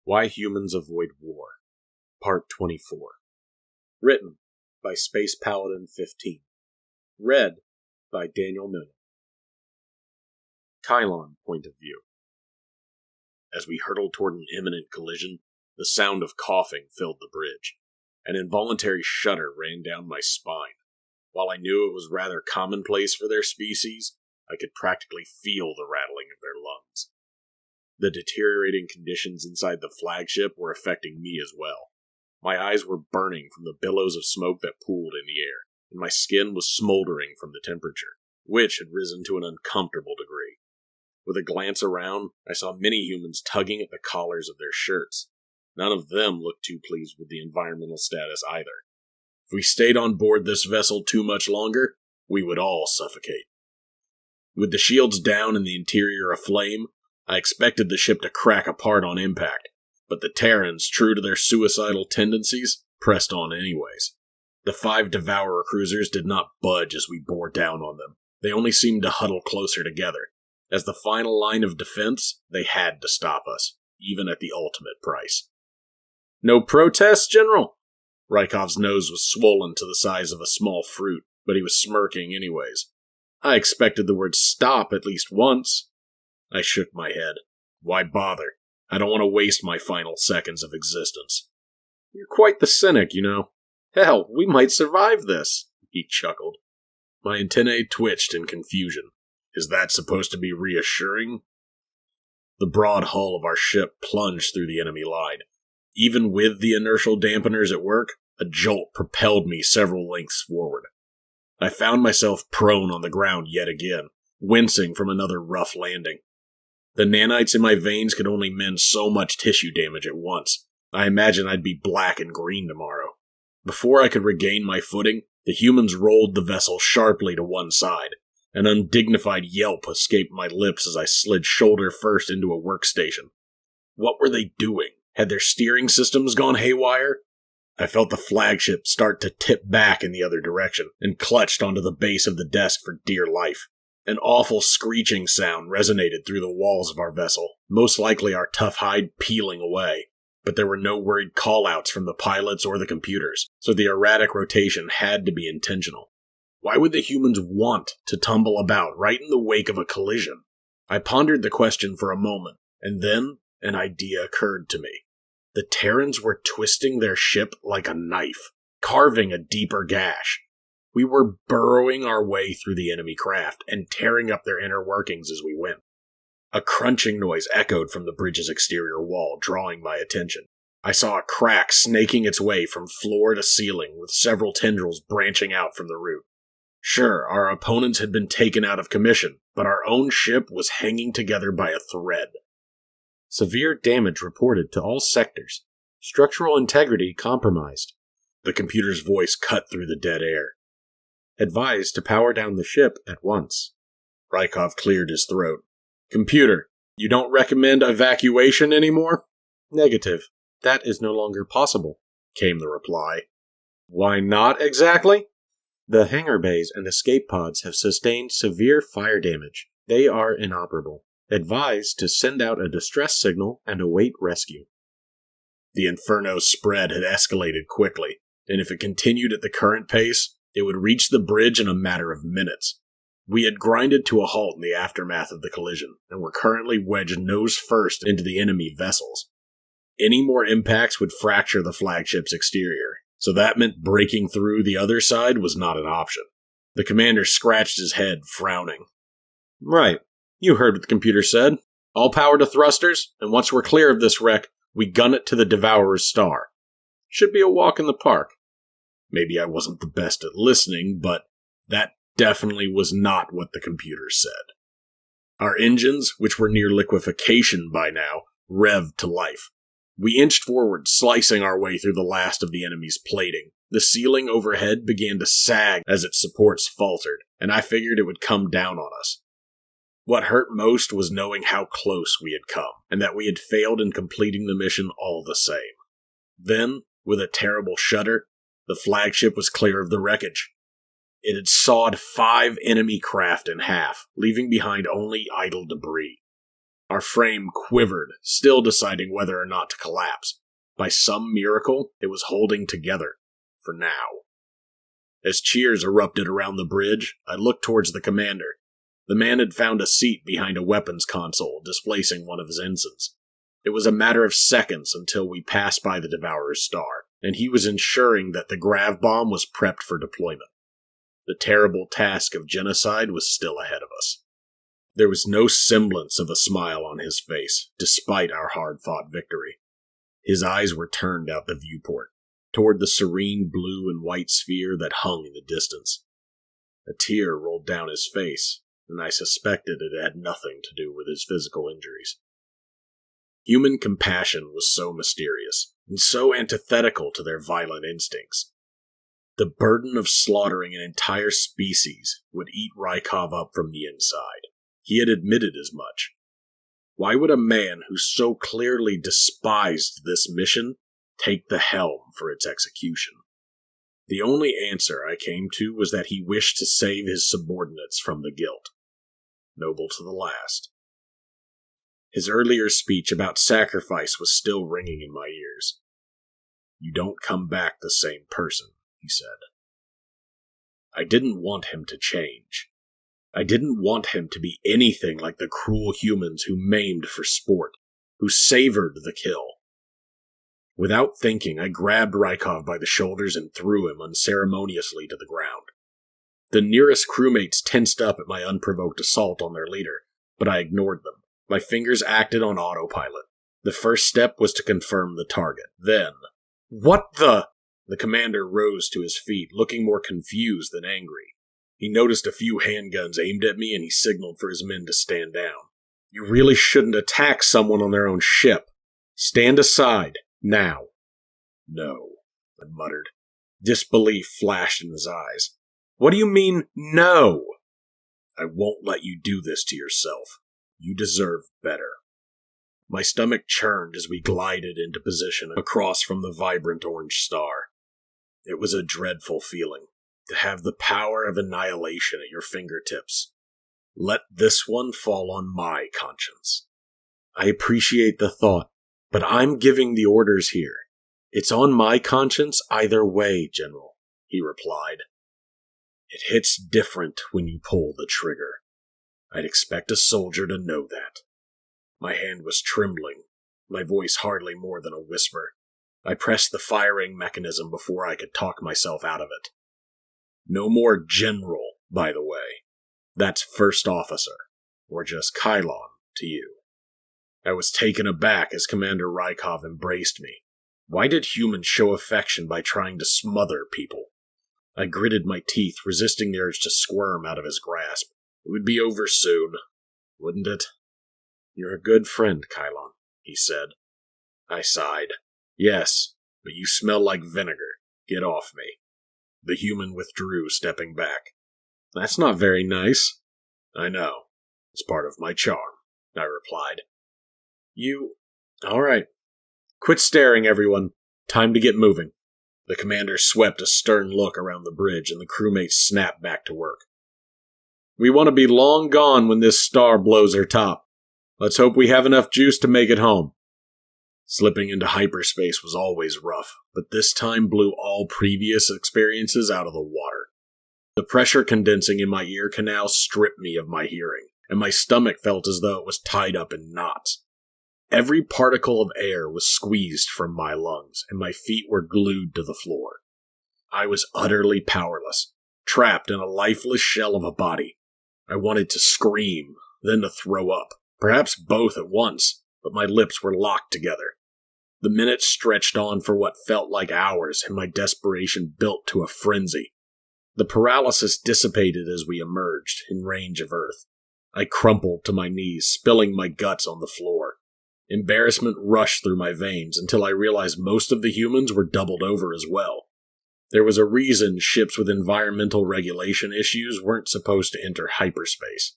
Why Humans Avoid War, Part 24. Written by Space Paladin 15. Read by Daniel Million. Kylon Point of View. As we hurtled toward an imminent collision, the sound of coughing filled the bridge. An involuntary shudder ran down my spine. While I knew it was rather commonplace for their species, I could practically feel the rattling of their lungs. The deteriorating conditions inside the flagship were affecting me as well. My eyes were burning from the billows of smoke that pooled in the air, and my skin was smoldering from the temperature, which had risen to an uncomfortable degree. With a glance around, I saw many humans tugging at the collars of their shirts. None of them looked too pleased with the environmental status either. If we stayed on board this vessel too much longer, we would all suffocate. With the shields down and the interior aflame, I expected the ship to crack apart on impact, but the Terrans, true to their suicidal tendencies, pressed on anyways. The 5 Devourer cruisers did not budge as we bore down on them. They only seemed to huddle closer together. As the final line of defense, they had to stop us, even at the ultimate price. No protests, General? Rykov's nose was swollen to the size of a small fruit, but he was smirking anyways. I expected the word stop at least once. I shook my head. Why bother? I don't want to waste my final seconds of existence. You're quite the cynic, you know. Hell, we might survive this, he chuckled. My antennae twitched in confusion. Is that supposed to be reassuring? The broad hull of our ship plunged through the enemy line. Even with the inertial dampeners at work, a jolt propelled me several lengths forward. I found myself prone on the ground yet again, wincing from another rough landing. The nanites in my veins could only mend so much tissue damage at once. I imagine I'd be black and green tomorrow. Before I could regain my footing, the humans rolled the vessel sharply to one side. An undignified yelp escaped my lips as I slid shoulder first into a workstation. What were they doing? Had their steering systems gone haywire? I felt the flagship start to tip back in the other direction, and clutched onto the base of the desk for dear life. An awful screeching sound resonated through the walls of our vessel, most likely our tough hide peeling away. But there were no worried call-outs from the pilots or the computers, so the erratic rotation had to be intentional. Why would the humans want to tumble about right in the wake of a collision? I pondered the question for a moment, and then an idea occurred to me. The Terrans were twisting their ship like a knife, carving a deeper gash. We were burrowing our way through the enemy craft and tearing up their inner workings as we went. A crunching noise echoed from the bridge's exterior wall, drawing my attention. I saw a crack snaking its way from floor to ceiling, with several tendrils branching out from the root. Sure, our opponents had been taken out of commission, but our own ship was hanging together by a thread. Severe damage reported to all sectors. Structural integrity compromised. The computer's voice cut through the dead air. Advised to power down the ship at once. Rykov cleared his throat. Computer, you don't recommend evacuation anymore? Negative. That is no longer possible, came the reply. Why not exactly? The hangar bays and escape pods have sustained severe fire damage. They are inoperable. Advised to send out a distress signal and await rescue. The inferno's spread had escalated quickly, and if it continued at the current pace, it would reach the bridge in a matter of minutes. We had grinded to a halt in the aftermath of the collision, and were currently wedged nose first into the enemy vessels. Any more impacts would fracture the flagship's exterior, so that meant breaking through the other side was not an option. The commander scratched his head, frowning. Right. You heard what the computer said. All power to thrusters, and once we're clear of this wreck, we gun it to the Devourer's star. Should be a walk in the park. Maybe I wasn't the best at listening, but that definitely was not what the computer said. Our engines, which were near liquefaction by now, revved to life. We inched forward, slicing our way through the last of the enemy's plating. The ceiling overhead began to sag as its supports faltered, and I figured it would come down on us. What hurt most was knowing how close we had come, and that we had failed in completing the mission all the same. Then, with a terrible shudder, the flagship was clear of the wreckage. It had sawed 5 enemy craft in half, leaving behind only idle debris. Our frame quivered, still deciding whether or not to collapse. By some miracle, it was holding together. For now. As cheers erupted around the bridge, I looked towards the commander. The man had found a seat behind a weapons console, displacing one of his ensigns. It was a matter of seconds until we passed by the Devourer's star, and he was ensuring that the grav bomb was prepped for deployment. The terrible task of genocide was still ahead of us. There was no semblance of a smile on his face, despite our hard-fought victory. His eyes were turned out the viewport, toward the serene blue and white sphere that hung in the distance. A tear rolled down his face, and I suspected it had nothing to do with his physical injuries. Human compassion was so mysterious, and so antithetical to their violent instincts. The burden of slaughtering an entire species would eat Rykov up from the inside. He had admitted as much. Why would a man who so clearly despised this mission take the helm for its execution? The only answer I came to was that he wished to save his subordinates from the guilt. Noble to the last. His earlier speech about sacrifice was still ringing in my ears. You don't come back the same person, he said. I didn't want him to change. I didn't want him to be anything like the cruel humans who maimed for sport, who savored the kill. Without thinking, I grabbed Rykov by the shoulders and threw him unceremoniously to the ground. The nearest crewmates tensed up at my unprovoked assault on their leader, but I ignored them. My fingers acted on autopilot. The first step was to confirm the target. Then, what the? The commander rose to his feet, looking more confused than angry. He noticed a few handguns aimed at me and he signaled for his men to stand down. You really shouldn't attack someone on their own ship. Stand aside, now. No, I muttered. Disbelief flashed in his eyes. What do you mean, no? I won't let you do this to yourself. You deserve better. My stomach churned as we glided into position across from the vibrant orange star. It was a dreadful feeling, to have the power of annihilation at your fingertips. Let this one fall on my conscience. I appreciate the thought, but I'm giving the orders here. It's on my conscience either way, General, he replied. It hits different when you pull the trigger. I'd expect a soldier to know that. My hand was trembling, my voice hardly more than a whisper. I pressed the firing mechanism before I could talk myself out of it. No more general, by the way. That's first officer, or just Kylon to you. I was taken aback as Commander Rykov embraced me. Why did humans show affection by trying to smother people? I gritted my teeth, resisting the urge to squirm out of his grasp. It would be over soon, wouldn't it? You're a good friend, Kylon, he said. I sighed. Yes, but you smell like vinegar. Get off me. The human withdrew, stepping back. That's not very nice. I know. It's part of my charm, I replied. All right. Quit staring, everyone. Time to get moving. The commander swept a stern look around the bridge, and the crewmates snapped back to work. We want to be long gone when this star blows her top. Let's hope we have enough juice to make it home. Slipping into hyperspace was always rough, but this time blew all previous experiences out of the water. The pressure condensing in my ear canal stripped me of my hearing, and my stomach felt as though it was tied up in knots. Every particle of air was squeezed from my lungs, and my feet were glued to the floor. I was utterly powerless, trapped in a lifeless shell of a body. I wanted to scream, then to throw up, perhaps both at once, but my lips were locked together. The minutes stretched on for what felt like hours, and my desperation built to a frenzy. The paralysis dissipated as we emerged, in range of Earth. I crumpled to my knees, spilling my guts on the floor. Embarrassment rushed through my veins until I realized most of the humans were doubled over as well. There was a reason ships with environmental regulation issues weren't supposed to enter hyperspace.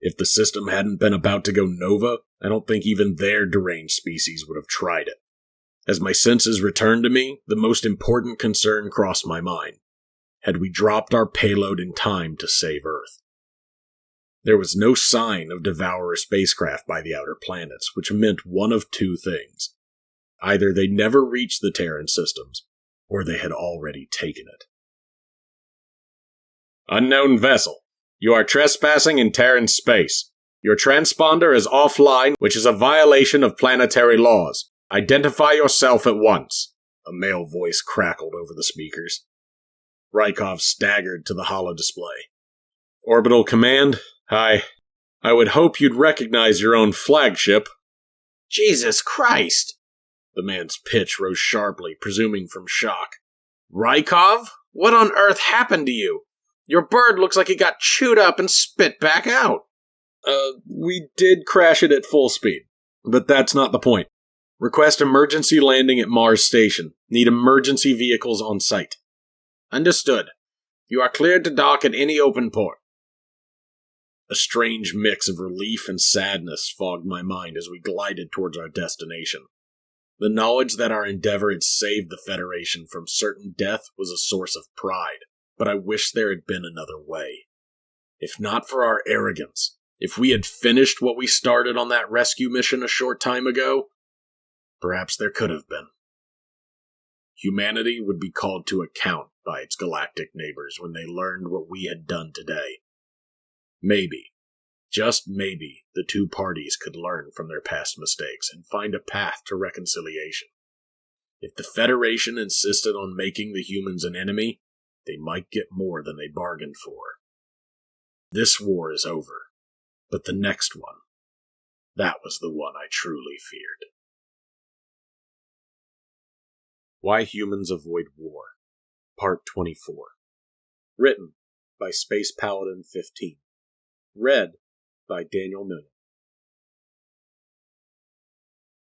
If the system hadn't been about to go nova, I don't think even their deranged species would have tried it. As my senses returned to me, the most important concern crossed my mind. Had we dropped our payload in time to save Earth? There was no sign of Devourer spacecraft by the outer planets, which meant one of two things. Either they never reached the Terran systems, or they had already taken it. Unknown vessel. You are trespassing in Terran space. Your transponder is offline, which is a violation of planetary laws. Identify yourself at once. A male voice crackled over the speakers. Rykov staggered to the holodisplay. Orbital Command, I would hope you'd recognize your own flagship. Jesus Christ! The man's pitch rose sharply, presuming from shock. Rykov? What on earth happened to you? Your bird looks like it got chewed up and spit back out. We did crash it at full speed, but that's not the point. Request emergency landing at Mars Station. Need emergency vehicles on site. Understood. You are cleared to dock at any open port. A strange mix of relief and sadness fogged my mind as we glided towards our destination. The knowledge that our endeavor had saved the Federation from certain death was a source of pride, but I wished there had been another way. If not for our arrogance, if we had finished what we started on that rescue mission a short time ago, perhaps there could have been. Humanity would be called to account by its galactic neighbors when they learned what we had done today. Maybe, just maybe, the two parties could learn from their past mistakes and find a path to reconciliation. If the Federation insisted on making the humans an enemy, they might get more than they bargained for. This war is over, but the next one, that was the one I truly feared. Why Humans Avoid War, Part 24. Written by Space Paladin 15. Read by Daniel Noonan.